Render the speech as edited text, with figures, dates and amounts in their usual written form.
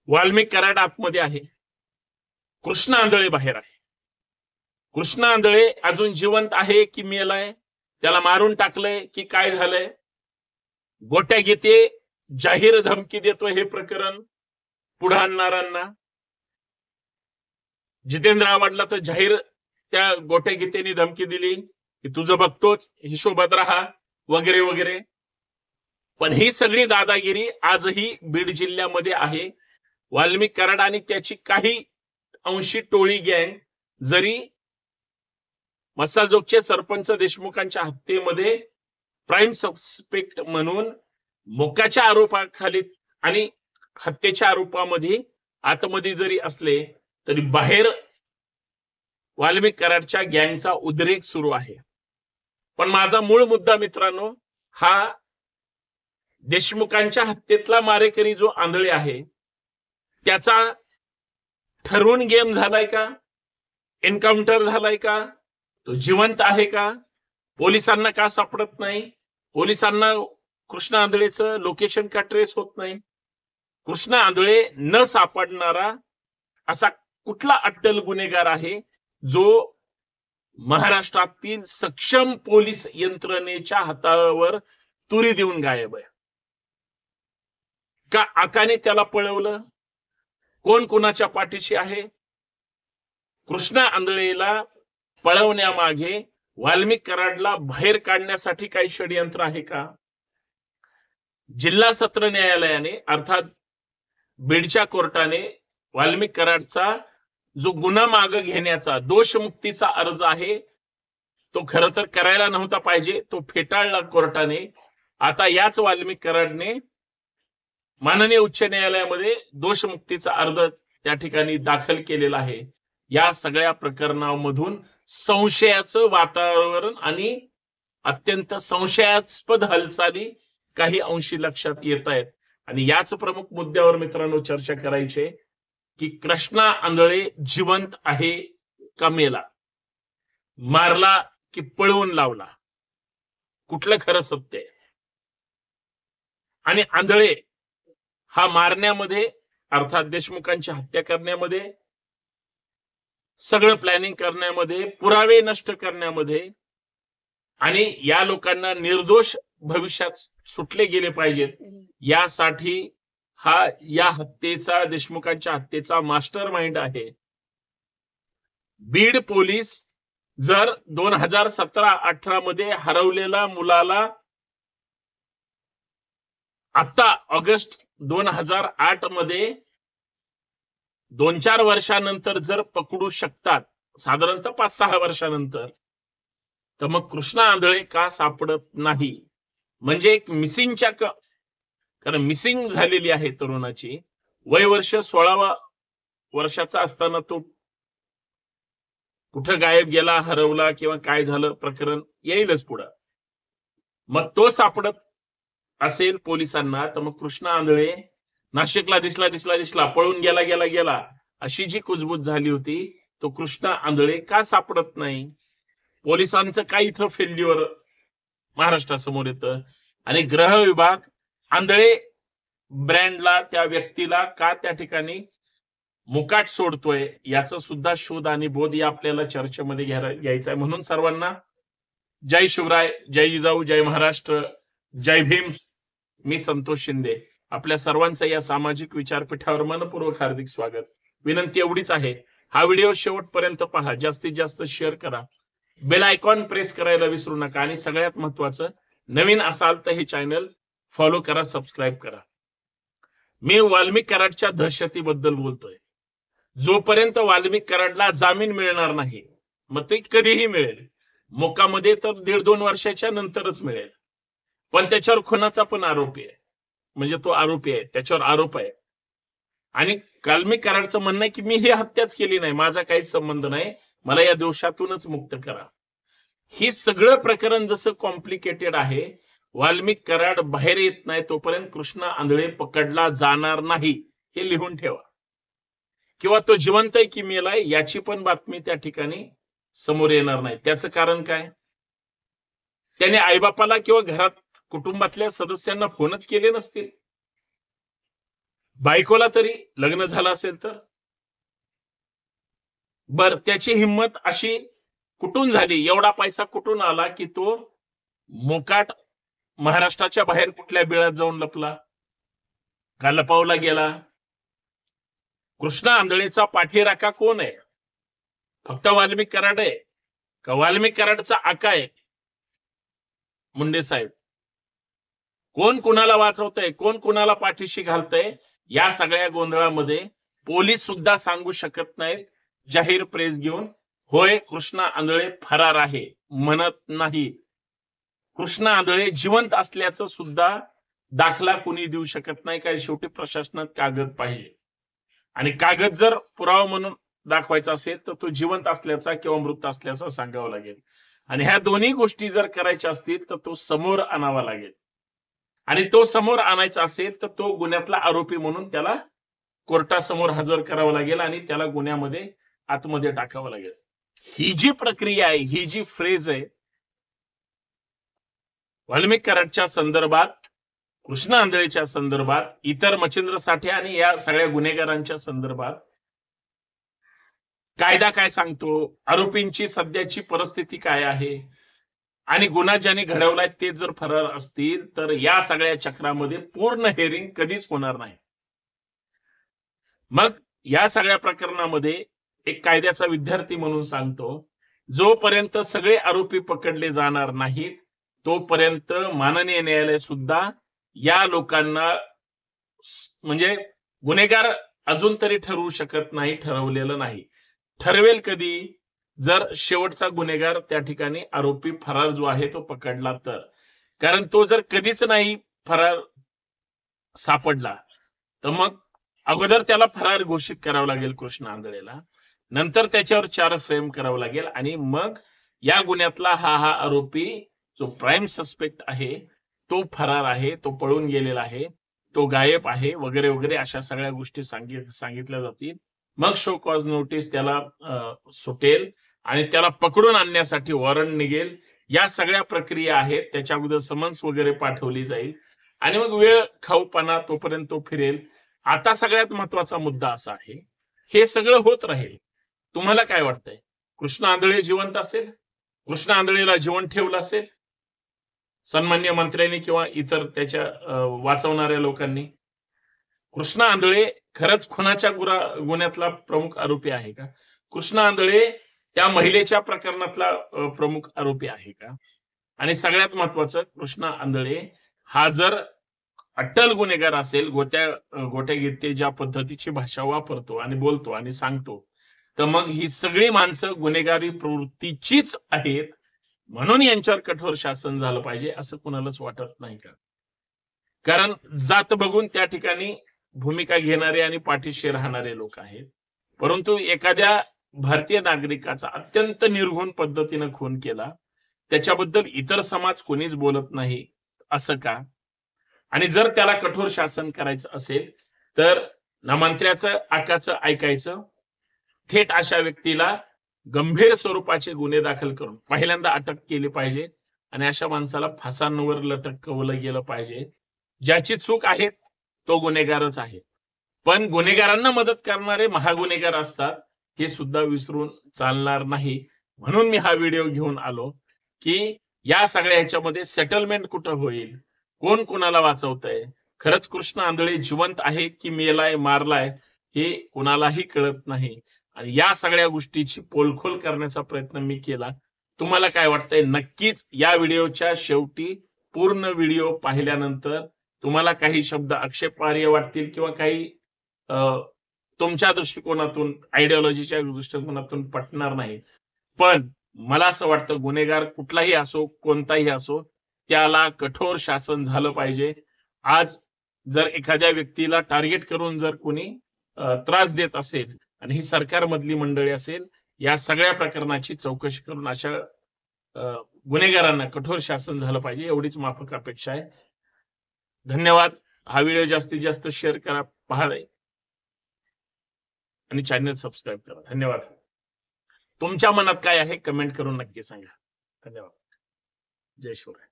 वाल्मिक कराड आतमध्ये आहे, कृष्ण आंधळे बाहेर आहे. कृष्ण आंधळे अजून जिवंत आहे की मेलाय, त्याला मारून टाकलंय की काय झालंय, गोट्या गीते जाहीर धमकी देतो हे प्रकरण पुढे आणणाऱ्यांना. जितेंद्र आव्हाडला तर जाहीर त्या गोट्या गीतेने धमकी दिली की तुझं बघतोच, हिशोबात राहा वगैरे वगैरे. पण ही सगळी दादागिरी आजही बीड जिल्ह्यामध्ये आहे. वाल्मिक कराड आणि त्याची काही अंशी टोळी गँग जरी मसाजोगचे सरपंच देशमुखांच्या हत्येमध्ये प्राईम सस्पेक्ट म्हणून मोक्याच्या आरोपाखाली आणि हत्येच्या आरोपामध्ये आतमध्ये जरी असले तरी बाहेर वाल्मिक कराडच्या गँगचा उद्रेक सुरू आहे. पण माझा मूळ मुद्दा मित्रांनो, हा देशमुखांच्या हत्येतला मारेकरी जो आंधळे आहे त्याचा ठरवून गेम झालाय का, एन्काउंटर झालाय का, तो जिवंत आहे का, पोलिसांना का सापडत नाही, पोलिसांना कृष्ण आंधळेचं लोकेशन का ट्रेस होत नाही. कृष्ण आंधळे न सापडणारा असा कुठला अट्टल गुन्हेगार आहे जो महाराष्ट्रातील सक्षम पोलीस यंत्रणेच्या हातावर तुरी देऊन गायब आहे का? आकाने त्याला पळवलं? कोण कुणाच्या पाठीशी आहे? कृष्ण आंधळेला पळवण्यामागे वाल्मिक कराडला बाहेर काढण्यासाठी काही षडयंत्र आहे का? जिल्हा सत्र न्यायालयाने अर्थात बीडच्या कोर्टाने वाल्मिक कराडचा जो गुन्हा मागे घेण्याचा दोषमुक्तीचा अर्ज आहे तो खरं तर करायला नव्हता पाहिजे, तो फेटाळला कोर्टाने. आता याच वाल्मिक कराडने माननीय उच्च न्यायालयामध्ये दोषमुक्तीचा अर्ज त्या ठिकाणी दाखल केलेला आहे. या सगळ्या प्रकरणामधून संशयाचं वातावरण आणि अत्यंत संशयास्पद हालचाली काही अंशी लक्षात येत आहेत. आणि याच प्रमुख मुद्द्यावर मित्रांनो चर्चा करायची की कृष्णा आंधळे जिवंत आहे का मेला, मारला की पळवून लावला, कुठलं खरं सत्य आहे? आणि आंधळे हा मारण्यामध्ये अर्थात देशमुखांची हत्या करण्यामध्ये, सगळं प्लॅनिंग करण्यामध्ये, पुरावे नष्ट करण्यामध्ये आणि या लोकांना निर्दोष भविष्यात सुटले गेले पाहिजेत यासाठी हा या हत्येचा, देशमुखांच्या हत्येचा मास्टर माइंड आहे. बीड पोलीस जर 2017-18 मध्ये हरवलेल्या मुलाला आता ऑगस्ट 2008 मध्ये 2-4 वर्षानंतर जर पकडू शकतात, साधारणतः 5-6 वर्षानंतर, तर मग कृष्ण आंधळे का सापडत नाही? म्हणजे एक मिसिंगच्या कारण मिसिंग झालेली आहे तरुणाची. वय वर्ष 16 वर्षाचा असताना तो कुठं गायब गेला, हरवला किंवा काय झालं प्रकरण येईलच पुढं. मग तो सापडत असेल पोलिसांना तर मग कृष्ण आंधळे नाशिकला दिसला पळून गेला अशी जी कुजबूज झाली होती तो कृष्ण आंधळे का सापडत नाही? पोलिसांचं काय इथं फेल्युअर महाराष्ट्रासमोर येतं आणि गृह विभाग आंधळे ब्रँडला, त्या व्यक्तीला का त्या ठिकाणी मुकाट सोडतोय याचा सुद्धा शोध आणि बोध या आपल्याला चर्चेमध्ये घ्यायचा आहे. म्हणून सर्वांना जय शिवराय, जय जिजाऊ, जय महाराष्ट्र, जय भीम. मी संतोष शिंदे, आपल्या सर्वांचं या सामाजिक विचारपीठावर मनपूर्वक हार्दिक स्वागत. विनंती एवढीच आहे, हा व्हिडिओ शेवटपर्यंत पहा, जास्तीत जास्त शेअर करा, बेल आयकॉन प्रेस करायला विसरू नका आणि सगळ्यात महत्वाचं, नवीन असाल तर हे चॅनल फॉलो करा, सबस्क्राईब करा. मी वाल्मिक कराडच्या दहशतीबद्दल बोलतोय. जोपर्यंत वाल्मिक कराडला जामीन मिळणार नाही, मग ते कधीही मिळेल, मोकामध्ये तर 1.5-2 वर्षाच्या नंतरच मिळेल, पण त्याच्यावर खुनाचा पण आरोपी आहे, म्हणजे तो आरोपी आहे, त्याच्यावर आरोप आहे. आणि वाल्मिक कराडचं म्हणणं आहे की मी ही हत्याच केली नाही, माझा काहीच संबंध नाही, मला या दोषातूनच मुक्त करा. ही सगळं प्रकरण जसं कॉम्प्लिकेटेड आहे, वाल्मिक कराड बाहेर येत नाही तोपर्यंत कृष्ण आंधळे पकडला जाणार नाही, हे लिहून ठेवा. किंवा तो जिवंत आहे की मेलाय याची पण बातमी त्या ठिकाणी समोर येणार नाही. त्याचं कारण काय? त्याने आईबापाला किंवा घरात कुटुंबातल्या सदस्यांना फोनच केले नसतील. बायकोला तरी लग्न झालं असेल तर बर, त्याची हिंमत अशी कुठून झाली, एवढा पैसा कुठून आला की तो मोकाट महाराष्ट्राच्या बाहेर कुठल्या बिळात जाऊन लपला, का लपवला गेला? कृष्णा आंधळेचा पाठीराखा कोण आहे? फक्त वाल्मिक कराड आहे का वाल्मिक कराडचा आका आहे मुंडे साहेब? कोण कुणाला वाचवतंय, कोण कुणाला पाठीशी घालतंय, या सगळ्या गोंधळामध्ये पोलीस सुद्धा सांगू शकत नाहीत जाहीर प्रेस घेऊन, होय कृष्णा आंधळे फरार आहे म्हणत नाही. कृष्णा आंधळे जिवंत असल्याचं सुद्धा दाखला कुणी देऊ शकत नाही, काय शेवटी प्रशासनात कागद पाहिजे, आणि कागद जर पुरावा म्हणून दाखवायचा असेल तर तो जिवंत असल्याचा किंवा मृत असल्याचा सांगावा लागेल. आणि ह्या दोन्ही गोष्टी जर करायच्या असतील तर तो समोर आणावा लागेल, आणि तो समोर आणायचा असेल तर तो गुन्ह्यातला आरोपी म्हणून त्याला कोर्टासमोर हजर करावं लागेल आणि त्याला गुन्ह्यामध्ये आतमध्ये टाकावं लागेल. ही जी प्रक्रिया आहे, ही जी फ्रेज आहे, वाल्मिक कराडच्या संदर्भात, कृष्णा आंधळेच्या संदर्भात, इतर मच्छिंद्र साठे आणि या सगळ्या गुन्हेगारांच्या संदर्भात कायदा काय सांगतो, आरोपींची सध्याची परिस्थिती काय आहे, आणि गुन्हा ज्याने घडवलाय ते जर फरार असतील तर या सगळ्या चक्रामध्ये पूर्ण हेअरिंग कधीच होणार नाही. मग या सगळ्या प्रकरणामध्ये एक कायद्याचा विद्यार्थी म्हणून सांगतो, जोपर्यंत सगळे आरोपी पकडले जाणार नाहीत तोपर्यंत माननीय न्यायालय सुद्धा या लोकांना म्हणजे गुन्हेगार अजून तरी ठरवू शकत नाही, ठरवलेलं नाही. ठरवेल कधी? जर शेवटचा गुन्हेगार त्या ठिकाणी आरोपी फरार जो आहे तो पकडला तर. कारण तो जर कधीच नाही फरार सापडला तर मग अगोदर त्याला फरार घोषित करावं लागेल कृष्णा आंधळेला, नंतर त्याच्यावर 4 फ्रेम करावं लागेल, आणि मग या गुन्ह्यातला हा आरोपी जो प्राइम सस्पेक्ट आहे तो फरार आहे, तो पळून गेलेला आहे, तो गायब आहे वगैरे वगैरे अशा सगळ्या गोष्टी सांगितल्या जातील. मग शो कॉज नोटीस त्याला सुटेल आणि त्याला पकडून आणण्यासाठी वॉरंट निघेल. या सगळ्या प्रक्रिया आहेत. त्याच्या अगोदर समन्स वगैरे पाठवली जाईल आणि मग वेळ खाऊपणा तोपर्यंत तो फिरेल. आता सगळ्यात महत्वाचा मुद्दा असा आहे, हे सगळं होत राहील. तुम्हाला काय वाटतंय? कृष्णा आंधळे जिवंत असेल? कृष्णा आंधळेला जिवंत ठेवलं असेल सन्मान्य मंत्र्यांनी किंवा इतर त्याच्या वाचवणाऱ्या लोकांनी? कृष्णा आंधळे खरंच खुनाच्या गुन्ह्यातला प्रमुख आरोपी आहे का? कृष्णा आंधळे त्या महिलेच्या प्रकरणातला प्रमुख आरोपी आहे का? आणि सगळ्यात महत्वाचं, कृष्णा आंधळे हा जर अट्टल गुन्हेगार असेल, गोट्या गीते ज्या पद्धतीची भाषा वापरतो आणि बोलतो आणि सांगतो, तर मग ही सगळी माणसं गुन्हेगारी प्रवृत्तीचीच आहेत, म्हणून यांच्यावर कठोर शासन झालं पाहिजे असं कुणालाच वाटत नाही का? कारण जात बघून त्या ठिकाणी भूमिका घेणारे आणि पाठीशी राहणारे लोक आहेत, परंतु एखाद्या भारतीय नागरिकाचा अत्यंत निर्घुण पद्धतीनं खून केला, त्याच्याबद्दल इतर समाज कोणीच बोलत नाही, असं का? आणि जर त्याला कठोर शासन करायचं असेल तर ना मंत्र्याचं आकाचं ऐकायचं, थेट अशा व्यक्तीला गंभीर स्वरूपाचे गुन्हे दाखल करून पहिल्यांदा अटक केली पाहिजे आणि अशा माणसाला फासांवर लटकवलं गेलं पाहिजे. ज्याची चूक आहे तो गुन्हेगारच आहे, पण गुन्हेगारांना मदत करणारे महागुन्हेगार असतात, हे सुद्धा विसरून चालणार नाही. म्हणून मी हा व्हिडिओ घेऊन आलो की या सगळ्या ह्याच्यामध्ये सेटलमेंट कुठं होईल, कोण कोणाला वाचवतंय, खरंच कृष्णा आंधळे जिवंत आहे की मेलाय, मारलाय, हे कोणालाही कळत नाही. आणि या सगळ्या गोष्टीची पोलखोल करण्याचा प्रयत्न मी केला. तुम्हाला काय वाटतंय? नक्कीच या व्हिडिओच्या शेवटी पूर्ण व्हिडिओ पाहिल्यानंतर तुम्हाला काही शब्द आक्षेपार्ह वाटतील किंवा काही तुमच्या दृष्टिकोनातून, आयडिओलॉजीच्या दृष्टिकोनातून पटणार नाही, पण मला असं वाटतं गुन्हेगार कुठलाही असो, कोणताही असो, त्याला कठोर शासन झालं पाहिजे. आज जर एखाद्या व्यक्तीला टार्गेट करून जर कोणी त्रास देत असेल आणि ही सरकारमधली मंडळी असेल, या सगळ्या प्रकरणाची चौकशी करून अशा गुन्हेगारांना कठोर शासन झालं पाहिजे, एवढीच माफक अपेक्षा आहे. धन्यवाद. हा व्हिडिओ जास्तीत जास्त शेअर करा, पहा आणि चॅनल सबस्क्राईब करा. धन्यवाद. तुमच्या मनात काय आहे कमेंट करून नक्की सांगा. धन्यवाद. जय शिवराय.